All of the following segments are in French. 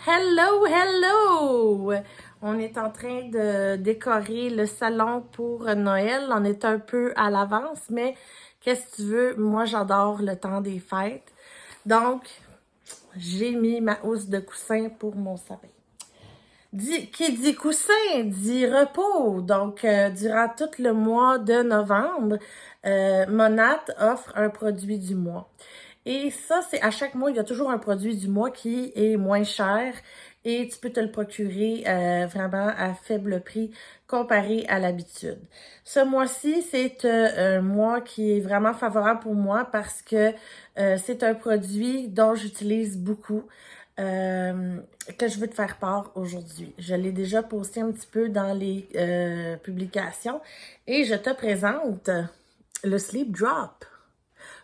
Hello, hello! On est en train de décorer le salon pour Noël. On est un peu à l'avance, mais qu'est-ce que tu veux? Moi, j'adore le temps des fêtes. Donc, j'ai mis ma housse de coussin pour mon sapin. Qui dit coussin, dit repos. Donc, durant tout le mois de novembre, Monat offre un produit du mois. Et ça, c'est à chaque mois, il y a toujours un produit du mois qui est moins cher et tu peux te le procurer vraiment à faible prix comparé à l'habitude. Ce mois-ci, c'est un mois qui est vraiment favorable pour moi parce que c'est un produit dont j'utilise beaucoup. Que je veux te faire part aujourd'hui. Je l'ai déjà posté un petit peu dans les publications et je te présente le Sleep Drop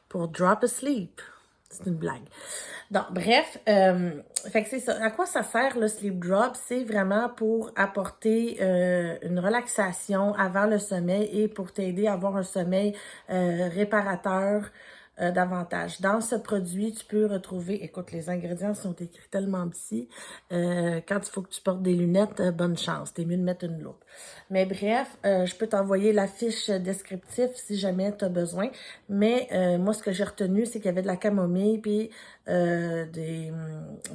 pour Drop Asleep. C'est une blague. Donc, bref, fait que c'est ça. À quoi ça sert le Sleep Drop? C'est vraiment pour apporter une relaxation avant le sommeil et pour t'aider à avoir un sommeil réparateur davantage. Dans ce produit, tu peux retrouver, écoute, les ingrédients sont écrits tellement petits, quand il faut que tu portes des lunettes, bonne chance, t'es mieux de mettre une loupe. Mais bref, je peux t'envoyer la fiche descriptive si jamais tu as besoin, mais moi, ce que j'ai retenu, c'est qu'il y avait de la camomille puis de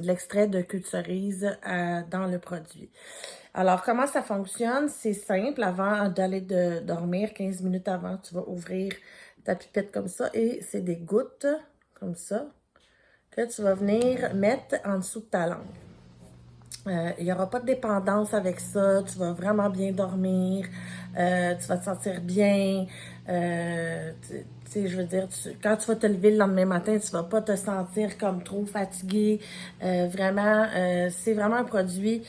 l'extrait de queue de cerise dans le produit. Alors, comment ça fonctionne? C'est simple, avant d'aller dormir, 15 minutes avant, tu vas ouvrir ta pipette comme ça et c'est des gouttes comme ça que tu vas venir mettre en dessous de ta langue. Il n'y aura pas de dépendance avec ça, tu vas vraiment bien dormir, tu vas te sentir bien, tu sais, je veux dire, quand tu vas te lever le lendemain matin, tu vas pas te sentir comme trop fatigué, vraiment, c'est vraiment un produit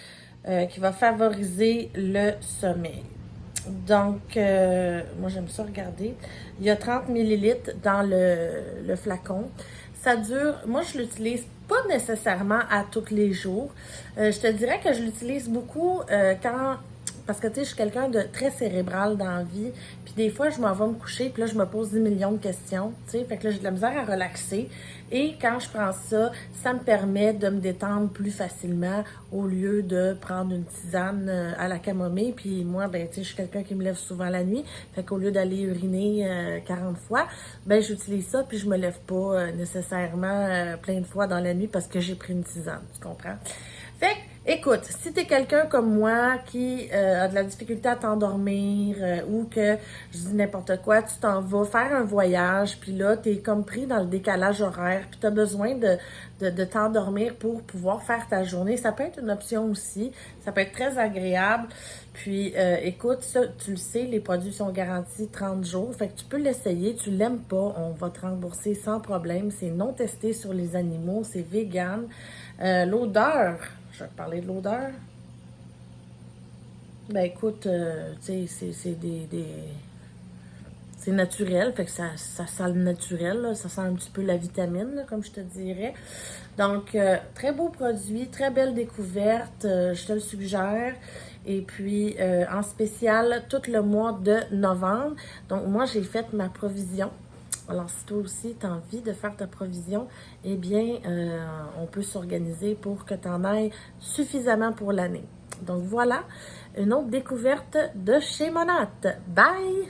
qui va favoriser le sommeil. Donc, moi, j'aime ça regarder. Il y a 30 millilitres dans le flacon. Ça dure, moi, je l'utilise pas nécessairement à tous les jours. Je te dirais que je l'utilise beaucoup parce que, tu sais, je suis quelqu'un de très cérébral dans la vie. Puis des fois, je m'en vais me coucher, puis là, je me pose 10 millions de questions, tu sais. Fait que là, j'ai de la misère à relaxer. Et quand je prends ça, ça me permet de me détendre plus facilement au lieu de prendre une tisane à la camomille. Puis moi, ben, tu sais, je suis quelqu'un qui me lève souvent la nuit. Fait qu'au lieu d'aller uriner 40 fois, ben, j'utilise ça, puis je me lève pas nécessairement plein de fois dans la nuit parce que j'ai pris une tisane. Tu comprends? Fait que, écoute, si t'es quelqu'un comme moi qui a de la difficulté à t'endormir ou que, je dis n'importe quoi, tu t'en vas faire un voyage, puis là, t'es comme pris dans le décalage horaire, puis t'as besoin de t'endormir pour pouvoir faire ta journée, ça peut être une option aussi, ça peut être très agréable. Puis, écoute, ça, tu le sais, les produits sont garantis 30 jours, fait que tu peux l'essayer, tu l'aimes pas, on va te rembourser sans problème, c'est non testé sur les animaux, c'est vegan. L'odeur, je vais te parler de l'odeur. Ben écoute, tu sais, c'est c'est naturel, fait que ça sent le naturel, là, ça sent un petit peu la vitamine, là, comme je te dirais. Donc, très beau produit, très belle découverte, je te le suggère. Et puis, en spécial, tout le mois de novembre. Donc, moi, j'ai fait ma provision. Alors, si toi aussi, tu as envie de faire ta provision, eh bien, on peut s'organiser pour que tu en ailles suffisamment pour l'année. Donc, voilà, une autre découverte de chez Monat. Bye!